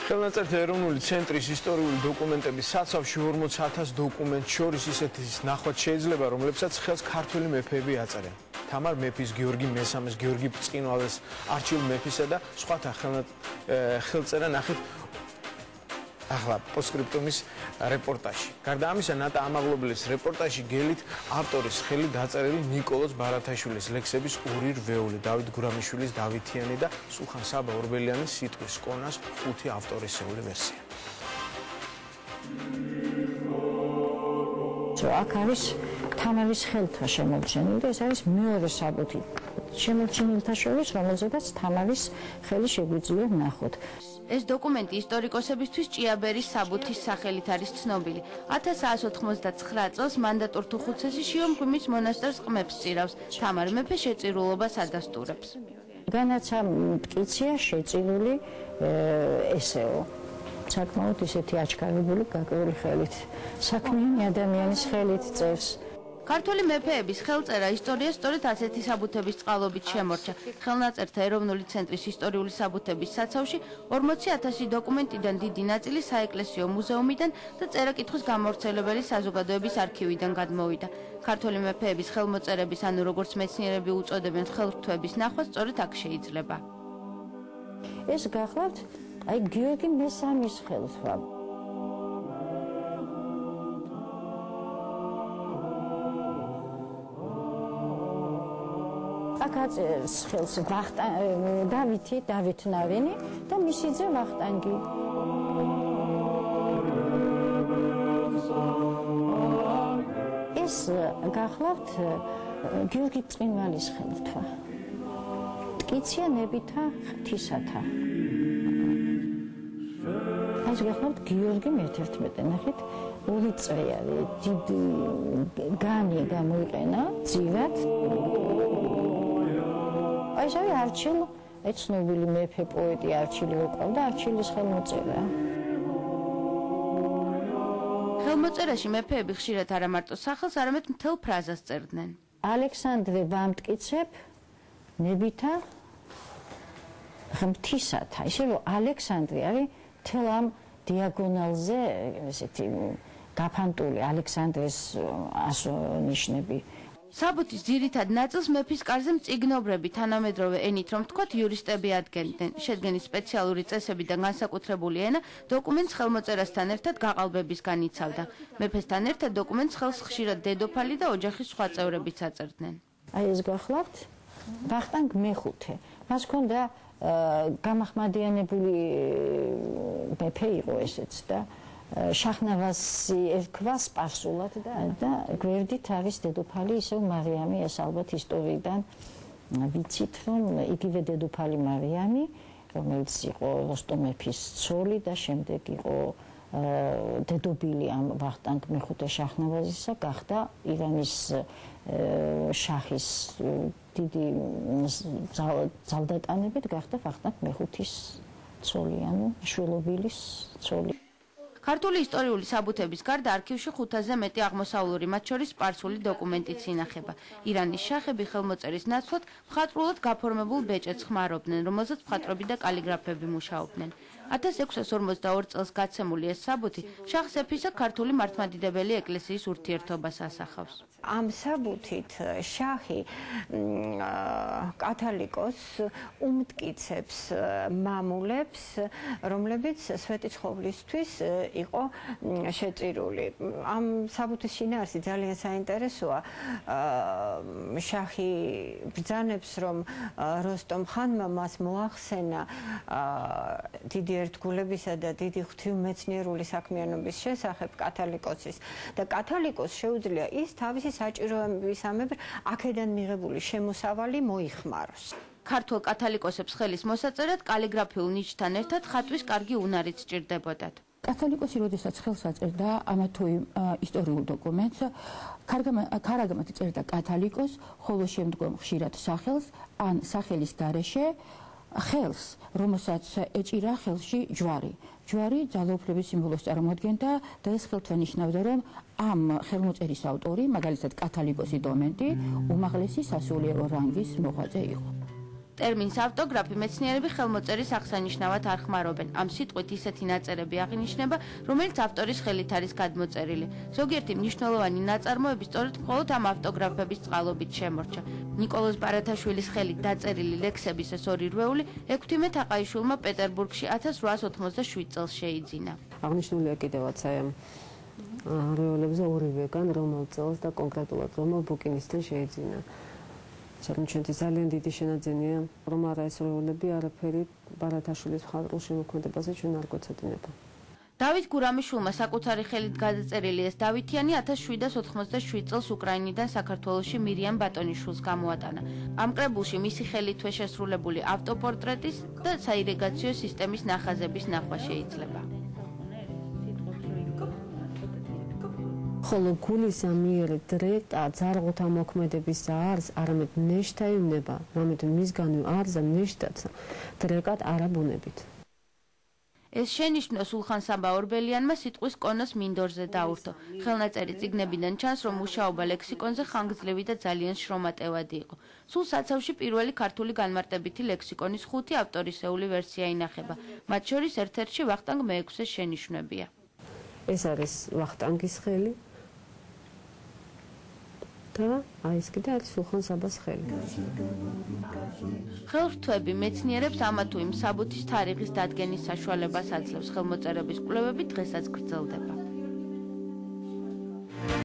ხელნაწერთა ეროვნული ცენტრის ისტორიული დოკუმენტების საცავში 40,000 დოკუმენტს შორის ისეთი ნახვაც შეიძლება, რომლებსაც ხელს ქართველი მეფეები აწერენ. თამარ მეფის, გიორგი მესამეს, გიორგი ბრწყინვალეს, არჩილ მეფისა და სხვათა ხელწერა ნახეთ ახლა პოსტსკრიპტუმის რეპორტაჟში. გარდა ამისა, ნატა ამაღლობელის რეპორტაჟში გელით ავტორის ხელით დაწერილი ნიკოლოზ ბარათაშვილის ლექსების ორი რვეული, დავით გურამიშვილის დავითიანი და სულხან საბა ორბელიანის სიტყვის კონას 5 ავტორისეული ვერსია. აქ არის თამარის ხელთა შემორჩენილი და ეს არის მეორე საბუთი შემორჩენილთა შორის, რომელზედაც თამარის ხელი შეგვიძლია ვნახოთ. ეს დოკუმენტი ისტორიკოსებისთვის ჭიაბერის საბუთის სახელით არის ცნობილი. 1199 წელს მანდატურ თუხუცესი შიომღვიმის მონასტერს ყმებს წირავს. თამარ მეფე შეწირულობას ადასტურებს. განაცა მტკიცია შეწირული ესეო. საკმაოდ ისეთი აჩქარებული გაკვირვული ხელით. საქმიანი ადამიანის ხელით წერს. ქართველი მეფეების ხელწერა ისტორიას სწორედ ასეთი საბუთების წყალობით შემორჩა. ხელნაწერთა ეროვნული ცენტრის ისტორიული საბუთების საცავში 40,000 დოკუმენტიდან დიდი ნაწილი საეკლესიო მუზეუმიდან და წერა-კითხვის გამავრცელებელი საზოგადოების არქივიდან გადმოვიდა. ქართველი მეფეების ხელმოწერების, ანუ როგორც მეცნიერები უწოდებენ, ხელთვების ნახვა სწორედ აქ შეიძლება. ეს გახლავთ აი გიორგი მესამის ხელთვა. აკაცეს ხელს დავითი, დავით ნავენი და მისი ძე ვახტანგი. ეს გახლავთ გიორგი ბრწყინვალის ხელთვა. მტკიცია ნებითა ღვთისათა. ეს გახლავთ გიორგი მე-11 ნახეთ 2 წრე არის დიდი განი გამოიყენა ძივად. ეს არის არჩილ ცნობილი მეფე პოეტი არჩილი უკრავდა არჩილის ხელმოწერა. ხელმოწერაში მეფეები ხშირად არა მარტო სახელს, არამედ მთელ ფრაზას წერდნენ. ალექსანდრე ვამტკიცებ ნებითა ღვთისათა. ისე რომ ალექსანდრე არის მთელ ამ დიაგონალზე ესეთი გაფანტული ალექსანდრეს ასონიშნები. საბუთის ძირითად ნაწილს მეფის კარზე მწიგნობრები თანამედროვე ენით რომ ვთქვათ იურისტები ადგენდნენ. შედგენის სპეციალური წესებიდან განსაკუთრებული ენა დოკუმენტს ხელმოწერასთან ერთად გაყალბებისგან იცავდა. მეფესთან ერთად დოკუმენტს ხელს ხშირად დედოფალი და ოჯახის სხვა წევრებიც აწერდნენ. აი ეს გახლავთ ვახტანგ მე-5. მას ჰქონდა გამახმადიანებული მეფე იყო ესეც და შაჰნავაზი ერქვა სპარსულად და გვერდით არის დედოფალი ისევ მარიამი. ეს ალბათ ისტორიიდან ვიცით რომ იგივე დედოფალი მარიამი, რომელიც იყო როსტომ მეფის ცოლი და შემდეგ იყო დედობილი ამ ვახტანგ მე-5 შაჰნავაზისა, გახდა ირანის შაჰის დიდი ძალდატანებით გახდა ვახტანგ მე-5-ის ცოლი, ანუ შვილობილის ცოლი. ქართული ისტორიული საბუთების გარდა არქივში 500-ზე მეტი აღმოსავლური, მათ შორის სპარსული დოკუმენტიც ინახება. ირანის შახები ხელმოწერის ნაცვლად მხატვრულად გაფორმებულ ბეჭედს ხმარობდნენ, რომელზეც მხატვრები და კალიგრაფები მუშაობდნენ. 1652 წელს გაცემული ეს საბუთი შაჰ სეფისა ქართული მართლმადიდებელი ეკლესიის ურთიერთობას ასახავს. ამ საბუთით შაჰი კათალიკოს უმტკიცებს მამულებს, რომლებიც სვეტიცხოვლისთვის იყო შეწირული. ამ საბუთის შინაარსი ძალიან საინტერესოა. შაჰი ბრძანებს, რომ როსტომ ხანმა მას მოახსენა დიდი ერთგულებისა და დიდი ღვთივმეცნიერული საქმიანობის შესახებ კათალიკოსის და კათალიკოს შეუძლია ის თავისი საჭიროებისამებრ აქედან მიღებული შემოსავალი მოიხმაროს. ქართულ კათალიკოსებს ხელის მოსაწერად კალიგრაფიულ ნიშთან ერთად ხატვის კარგი უნარიც სჭირდებოდათ. კათალიკოსი როდესაც ხელს აწერდა ამა თუ იმ ისტორიულ დოკუმენტს, ქარაგმად წერდა კათალიკოს, ხოლო შემდგომ ხშირად სახელს ან სახელის გარეშე ხელს, რომელსაც ეჭირა ხელში ჯვარი. ჯვარი ძალაუფლების სიმბოლოს წარმოადგენდა და ეს ხელთვა ნიშნავდა, რომ ამ ხელმოწერის ავტორი, მაგალითად კათალიკოსი დომენტი, უმაღლესი სასულიერო რანგის მოღვაწე იყო. ტერმინს ავტოგრაფი მეცნიერები ხელმოწერის აღსანიშნავად არ ხმარობენ. ამ სიტყვით ისეთი ნაწერები აღინიშნება, რომელიც ავტორის ხელით არის გადმოწერილი. ზოგიერთი მნიშვნელოვანი ნაწარმოები სწორედ მხოლოდ ამ ავტოგრაფების წყალობით შემორჩა. ნიკოლოზ ბარათაშვილის ხელით დაწერილი ლექსების ეს ორი რვეული ექვთიმე თაყაიშვილმა პეტერბურგში 1887 წელს შეიძინა. აღნიშნულია კიდევაც აი ამ რვეულებზე ორივეგან რომელ წელს და კონკრეტულად რომელ ბუკინისთან შეიძინა. ჩემთვის ძალიან დიდი შენაძენია, რომ არა ეს რვეულები არაფერი ბარათაშვილის მხატვრულ შემოქმედებაზე ჩვენ არ გვეცოდინება. დავით გურამიშვილმა საკუთარი ხელით გადაწერილი ეს დავითიანი 1787 წელს უკრაინიდან საქართველოში მირიამ ბატონიშვილს გამოატანა. ამ კრებულში მისი ხელითვე შესრულებული ავტოპორტრეტის და საირიგაციო სისტემის ნახაზების ნახვა შეიძლება. ხოლო გულის ამიერი დრეკა ძარღვთა მოქმედების არს არამედ ნეშთა იუნება, რამედ მისგანვე არზა ნეშთაც დრეკად არაბუნებით. ეს შენიშვნა სულხან-საბა ორბელიანმა სიტყვის კონოს მინდორზე დაურთო. ხელნაწერი წიგნებიდან ჩანს, რომ მუშაობა ლექსიკონზე ხანგრძლივი და ძალიან შრომატევადი იყო. სულ საცავში პირველი ქართული განმარტებითი ლექსიკონის 5 ავტორისეული ვერსია ინახება. მათ შორის ერთ-ერთში ვახტანგ მეექვსეს შენიშვნებია. ეს არის ვახტანგის ხელი და აი ეს კიდე არის სულხან-საბას ხელი. ხელმწიფეები მეცნიერებს ამა თუ იმ საბუთის თარიღის დადგენის საშუალებას აძლევს. ხელმოწერების კვლევები დღესაც გრძელდება.